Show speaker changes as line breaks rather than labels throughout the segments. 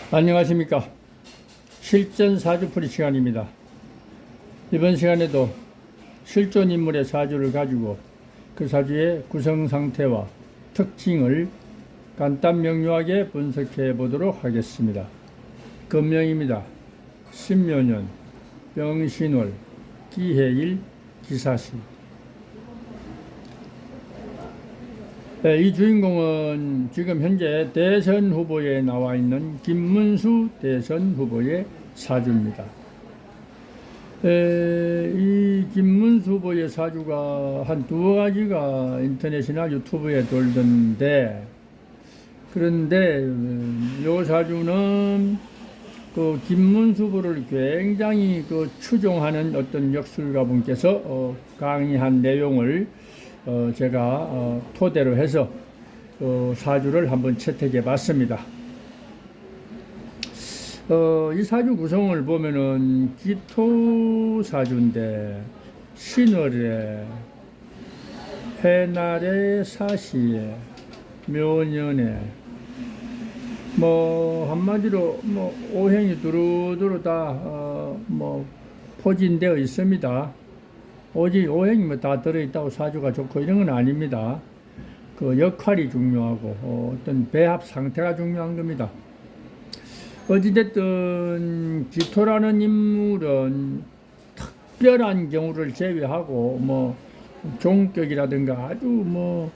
안녕하십니까. 실전 사주풀이 시간입니다. 이번 시간에도 실존 인물의 사주를 가지고 그 사주의 구성 상태와 특징을 간단 명료하게 분석해 보도록 하겠습니다. 금명입니다. 신묘년, 병신월, 기해일, 기사시. 이 주인공은 지금 현재 대선 후보에 나와 있는 김문수 대선 후보의 사주입니다. 이 김문수 후보의 사주가 한 두어 가지가 인터넷이나 유튜브에 돌던데, 그런데 이 사주는 그 김문수 후보를 굉장히 추종하는 어떤 역술가분께서 강의한 내용을 제가 토대로 해서 사주를 한번 채택해 봤습니다. 이 사주 구성을 보면은 기토 사주인데, 신월에, 해날에, 사시에, 묘년에, 한마디로 오행이 두루두루 다 포진되어 있습니다. 오직 오행이 다 들어있다고 사주가 좋고 이런 건 아닙니다. 그 역할이 중요하고 어떤 배합 상태가 중요한 겁니다. 어찌됐든 기토라는 인물은 특별한 경우를 제외하고 종격이라든가 아주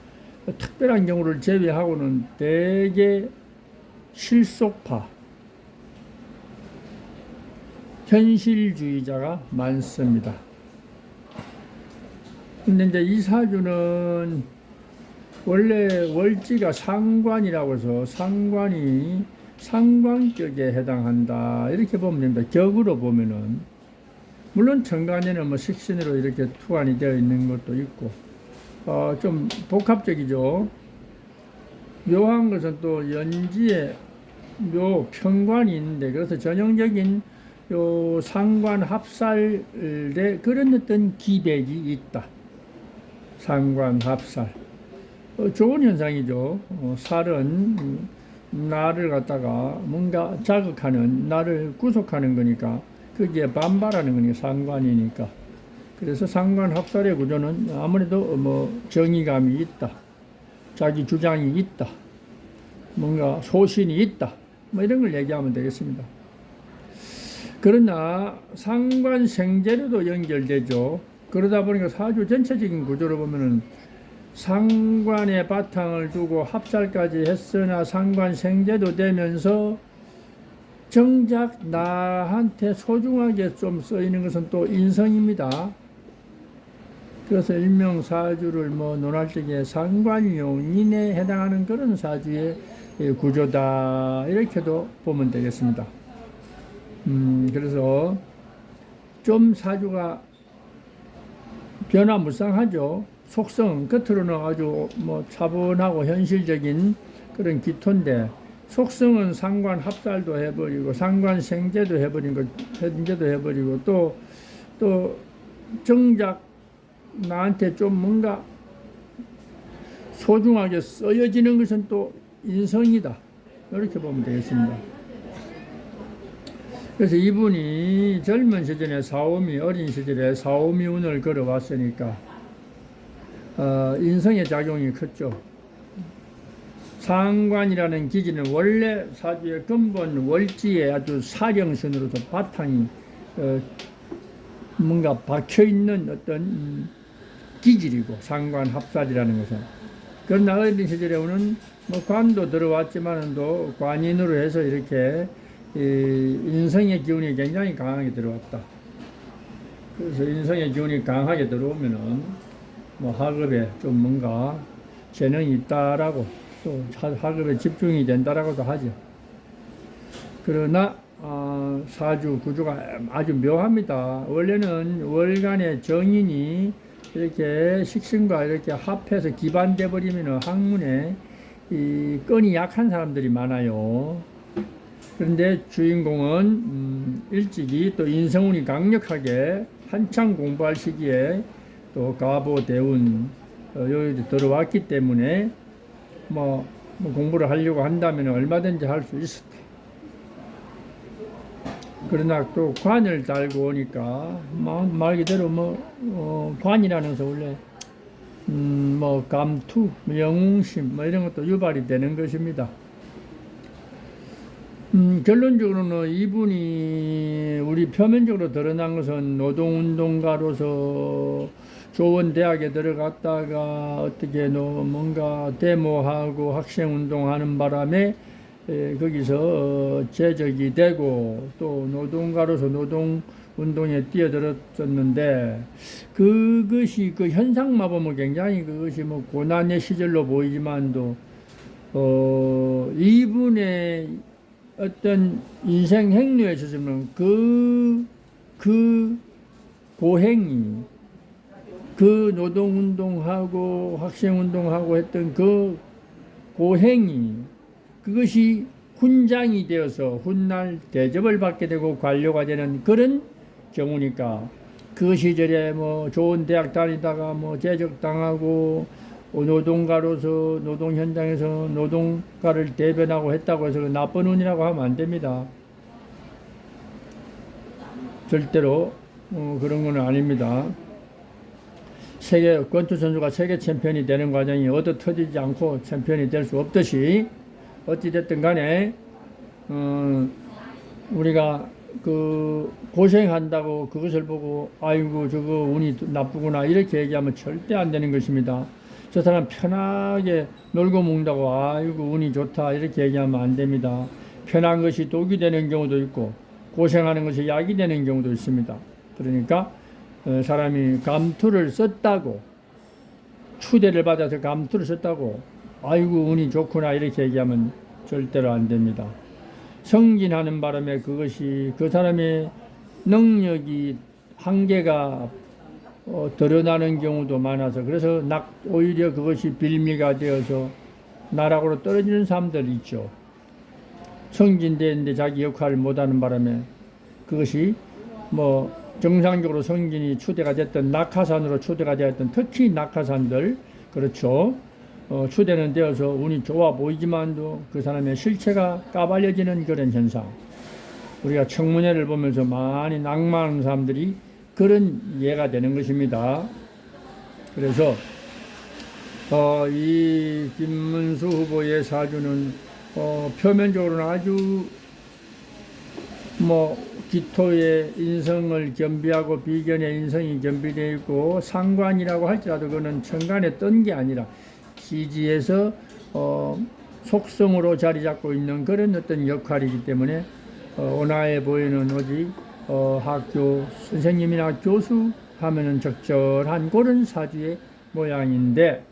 특별한 경우를 제외하고는 대개 실속파, 현실주의자가 많습니다. 근데 이제 이 사주는 원래 월지가 상관이라고 해서 상관이 상관격에 해당한다 이렇게 보면 됩니다. 격으로 보면은 물론 천간에는 식신으로 이렇게 투관이 되어 있는 것도 있고 좀 복합적이죠. 묘한 것은 또 연지에 묘 편관이 있는데, 그래서 전형적인 요 상관 합살에 그런 어떤 기백이 있다. 상관 합살 좋은 현상이죠. 살은 나를 갖다가 뭔가 자극하는, 나를 구속하는 거니까 거기에 반발하는 거니까 상관이니까. 그래서 상관 합살의 구조는 아무래도 정의감이 있다, 자기 주장이 있다, 뭔가 소신이 있다, 이런 걸 얘기하면 되겠습니다. 그러나 상관 생재료도 연결되죠. 그러다 보니까 사주 전체적인 구조를 보면은 상관의 바탕을 두고 합살까지 했으나 상관 생재도 되면서 정작 나한테 소중하게 좀 쓰이는 것은 또 인성입니다. 그래서 일명 사주를 논할 적에 상관용인에 해당하는 그런 사주의 구조다 이렇게도 보면 되겠습니다. 그래서 좀 사주가 변화무쌍하죠. 속성 겉으로는 아주 차분하고 현실적인 그런 기토인데, 속성은 상관 합살도 해버리고 상관 생재도 해버리고 현재도 해버리고 또 정작 나한테 좀 뭔가 소중하게 쓰여지는 것은 또 인성이다 이렇게 보면 되겠습니다. 그래서 이분이 젊은 시절에 사오미, 어린 시절에 사오미 운을 걸어왔으니까 인성의 작용이 컸죠. 상관이라는 기지는 원래 사주의 근본 월지에 아주 사령신으로서 바탕이 뭔가 박혀있는 어떤 기질이고, 상관 합살이라는 것은. 그러나 어린 시절에 오는 관도 들어왔지만은 또 관인으로 해서 이렇게 인성의 기운이 굉장히 강하게 들어왔다. 그래서 인성의 기운이 강하게 들어오면은 학업에 좀 뭔가 재능이 있다라고, 또 학업에 집중이 된다라고도 하죠. 그러나 사주 구조가 아주 묘합니다. 원래는 월간의 정인이 이렇게 식신과 이렇게 합해서 기반돼 버리면 학문에 이 끈이 약한 사람들이 많아요. 그런데 주인공은 일찍이 또 인성운이 강력하게 한창 공부할 시기에 또 가보 대운 여기 들어왔기 때문에 공부를 하려고 한다면 얼마든지 할 수 있었다. 그러나 또 관을 달고 오니까 말 그대로 관이라는 것은 원래 감투, 영웅심 이런 것도 유발이 되는 것입니다. 결론적으로는 이분이 우리 표면적으로 드러난 것은 노동운동가로서 좋은 대학에 들어갔다가 어떻게 뭔가 데모하고 학생운동하는 바람에 거기서 제적이 되고 또 노동가로서 노동운동에 뛰어들었었는데 그것이 그 현상만 보면 굉장히 그것이 고난의 시절로 보이지만도 이분의 어떤 인생 행로에 있어서는 그 고행이 그 노동운동하고 학생운동하고 했던 그 고행이 그것이 훈장이 되어서 훗날 대접을 받게 되고 관료가 되는 그런 경우니까 그 시절에 좋은 대학 다니다가 제적당하고 노동가로서 노동 현장에서 노동가를 대변하고 했다고 해서 나쁜 운이라고 하면 안 됩니다. 절대로 그런 건 아닙니다. 권투 선수가 세계 챔피언이 되는 과정이 얻어 터지지 않고 챔피언이 될 수 없듯이 어찌됐든 간에 우리가 고생한다고 그것을 보고 아이고 저거 운이 나쁘구나 이렇게 얘기하면 절대 안 되는 것입니다. 저 사람 편하게 놀고 먹는다고 아이고 운이 좋다 이렇게 얘기하면 안 됩니다. 편한 것이 독이 되는 경우도 있고 고생하는 것이 약이 되는 경우도 있습니다. 그러니까 사람이 감투를 썼다고 추대를 받아서 감투를 썼다고 아이고 운이 좋구나 이렇게 얘기하면 절대로 안 됩니다. 성진하는 바람에 그것이 그 사람의 능력이 한계가 드러나는 경우도 많아서 그래서 오히려 그것이 빌미가 되어서 나락으로 떨어지는 사람들이 있죠. 성진되는데 자기 역할을 못하는 바람에 그것이 정상적으로 성진이 추대가 됐던 낙하산으로 추대가 되었던 특히 낙하산들 그렇죠. 추대는 되어서 운이 좋아 보이지만도 그 사람의 실체가 까발려지는 그런 현상. 우리가 청문회를 보면서 많이 낙마하는 사람들이 그런 예가 되는 것입니다. 그래서 이 김문수 후보의 사주는 표면적으로는 아주 기토의 인성을 겸비하고 비견의 인성이 겸비되어 있고 상관이라고 할지라도 그는 천간에 뜬 게 아니라 시지에서 속성으로 자리 잡고 있는 그런 어떤 역할이기 때문에 온화해 보이는 오직 학교 선생님이나 교수 하면은 적절한 그런 사주의 모양인데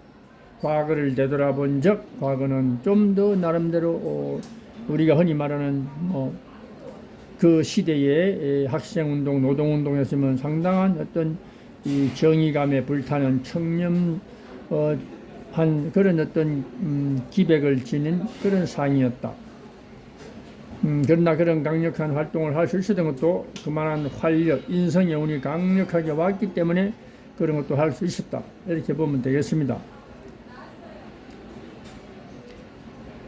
과거를 되돌아본 적 과거는 좀 더 나름대로 우리가 흔히 말하는 그 시대의 학생운동, 노동운동이었으면 상당한 어떤 이 정의감에 불타는 청렴한 그런 어떤 기백을 지닌 그런 상이었다. 그러나 그런 강력한 활동을 할 수 있었던 것도 그만한 활력, 인성의 운이 강력하게 왔기 때문에 그런 것도 할 수 있었다. 이렇게 보면 되겠습니다.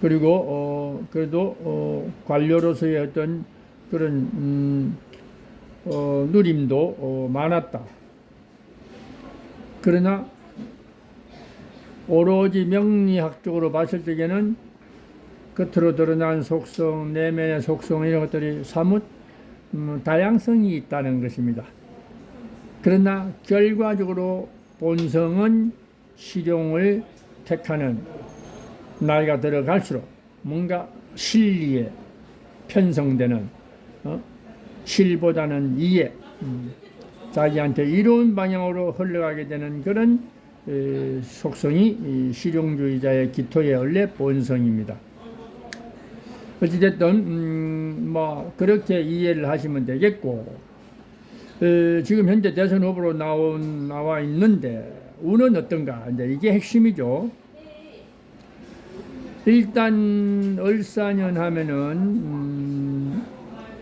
그리고 그래도 관료로서의 어떤 그런 누림도 많았다. 그러나 오로지 명리학적으로 봤을 적에는 겉으로 드러난 속성, 내면의 속성 이런 것들이 사뭇 다양성이 있다는 것입니다. 그러나 결과적으로 본성은 실용을 택하는 나이가 들어갈수록 뭔가 실리에 편성되는 실보다는 이해, 자기한테 이로운 방향으로 흘러가게 되는 그런 속성이 실용주의자의 기토의 원래 본성입니다. 어찌됐든 그렇게 이해를 하시면 되겠고 지금 현재 대선 후보로 나와 있는데 운은 어떤가? 이제 이게 핵심이죠. 일단 을사년 하면은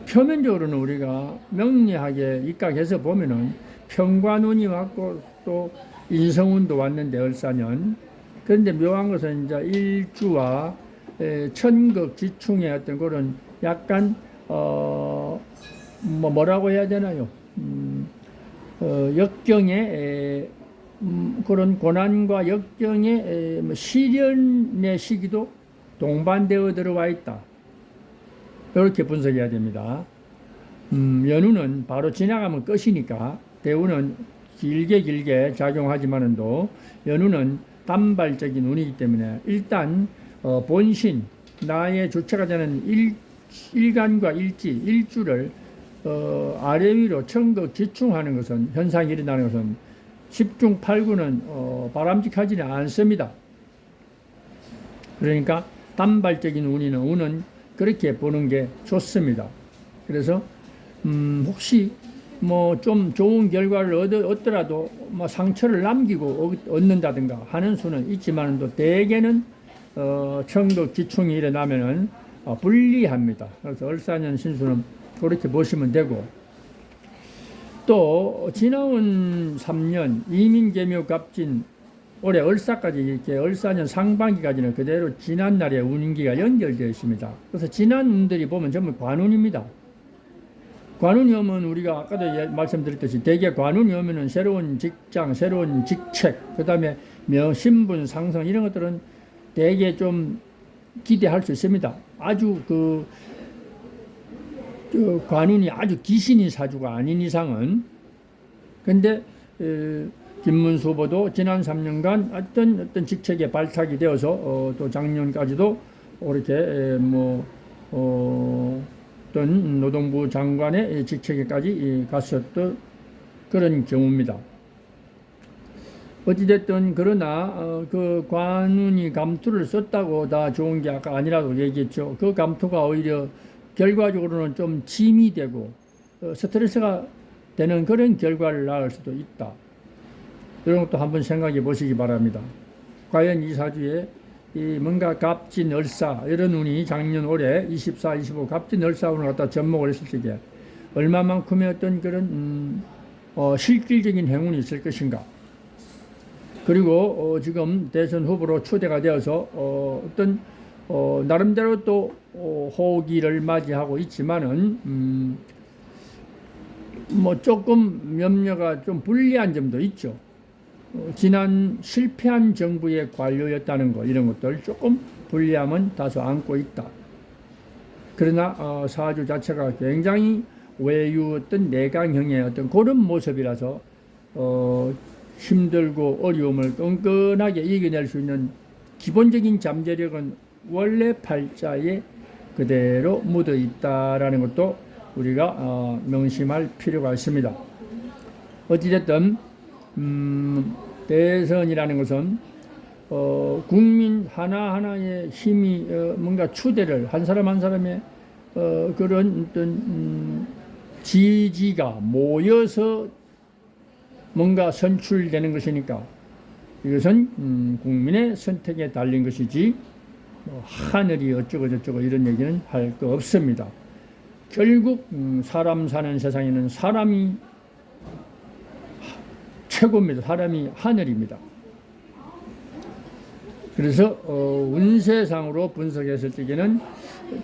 표면적으로는 우리가 명리하게 입각해서 보면은 평관운이 왔고 또 인성운도 왔는데 을사년. 그런데 묘한 것은 이제 일주와 천극지충의 어떤 그런 약간 뭐라고 해야 되나요? 역경의 그런 고난과 역경의 뭐 시련의 시기도 동반되어 들어와 있다. 이렇게 분석해야 됩니다. 연우는 바로 지나가면 끝이니까 대우는 길게 작용하지만도 연우는 단발적인 운이기 때문에 일단 본신 나의 주체가 되는 일간과 일주를 아래 위로 천거 기충하는 것은 현상이 일어나는 것은 10중 8구는 바람직하지는 않습니다. 그러니까 단발적인 운은 그렇게 보는 게 좋습니다. 그래서 혹시 뭐 좀 좋은 결과를 얻더라도 뭐 상처를 남기고 얻는다든가 하는 수는 있지만도 대개는 천거 기충이 일어나면은 불리합니다. 그래서 을사년 신수는 그렇게 보시면 되고, 또 지나온 3년 이민개묘 갑진 올해 을사까지 이렇게 을사년 상반기까지는 그대로 지난 날의 운기가 연결되어 있습니다. 그래서 지난 운들이 보면 전부 관운입니다. 관운이 오면 우리가 아까도 말씀드렸듯이 대개 관운이 오면은 새로운 직장, 새로운 직책, 그 다음에 신분 상승 이런 것들은 대개 좀 기대할 수 있습니다. 아주 그 관운이 아주 귀신인 사주가 아닌 이상은. 근데 김문수 후보도 지난 3년간 어떤 직책에 발탁이 되어서 또 작년까지도 이렇게 어떤 노동부 장관의 직책에까지 갔었던 그런 경우입니다. 어찌됐든 그러나 그 관운이 감투를 썼다고 다 좋은 게 아까 아니라고 얘기했죠. 그 감투가 오히려 결과적으로는 좀 짐이 되고 스트레스가 되는 그런 결과를 낳을 수도 있다. 이런 것도 한번 생각해 보시기 바랍니다. 과연 이 사주에 뭔가 갑진, 을사 이런 운이 작년 올해 24, 25 갑진, 을사 운을 갖다 접목을 했을 때 얼마만큼의 어떤 그런 실질적인 행운이 있을 것인가. 그리고 지금 대선 후보로 초대가 되어서 어떤 나름대로 또 호기를 맞이하고 있지만은 뭐 조금 염려가 좀 불리한 점도 있죠. 지난 실패한 정부의 관료였다는 것, 이런 것들 조금 불리함은 다소 안고 있다. 그러나 사주 자체가 굉장히 외유 어떤 내강형의 어떤 그런 모습이라서 힘들고 어려움을 끈끈하게 이겨낼 수 있는 기본적인 잠재력은 원래 팔자에 그대로 묻어 있다라는 것도 우리가 명심할 필요가 있습니다. 어찌됐든 대선이라는 것은 국민 하나하나의 힘이 뭔가 추대를 한 사람 한 사람의 그런 어떤 지지가 모여서 뭔가 선출되는 것이니까 이것은 국민의 선택에 달린 것이지 하늘이 어쩌고 이런 얘기는 할 거 없습니다. 결국 사람 사는 세상에는 사람이 최고입니다. 사람이 하늘입니다. 그래서 운세상으로 분석했을 때에는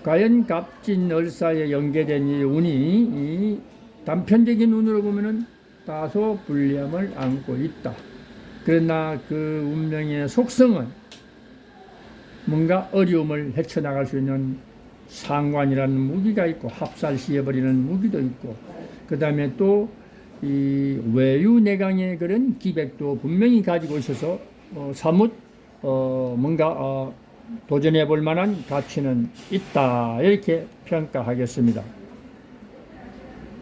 과연 갑진 을사에 연계된 이 운이 단편적인 운으로 보면은 다소 불리함을 안고 있다. 그러나 그 운명의 속성은 뭔가 어려움을 헤쳐나갈 수 있는 상관이라는 무기가 있고 합살시해버리는 무기도 있고 그 다음에 또 이 외유내강의 그런 기백도 분명히 가지고 있어서 사뭇 뭔가 도전해 볼 만한 가치는 있다, 이렇게 평가하겠습니다.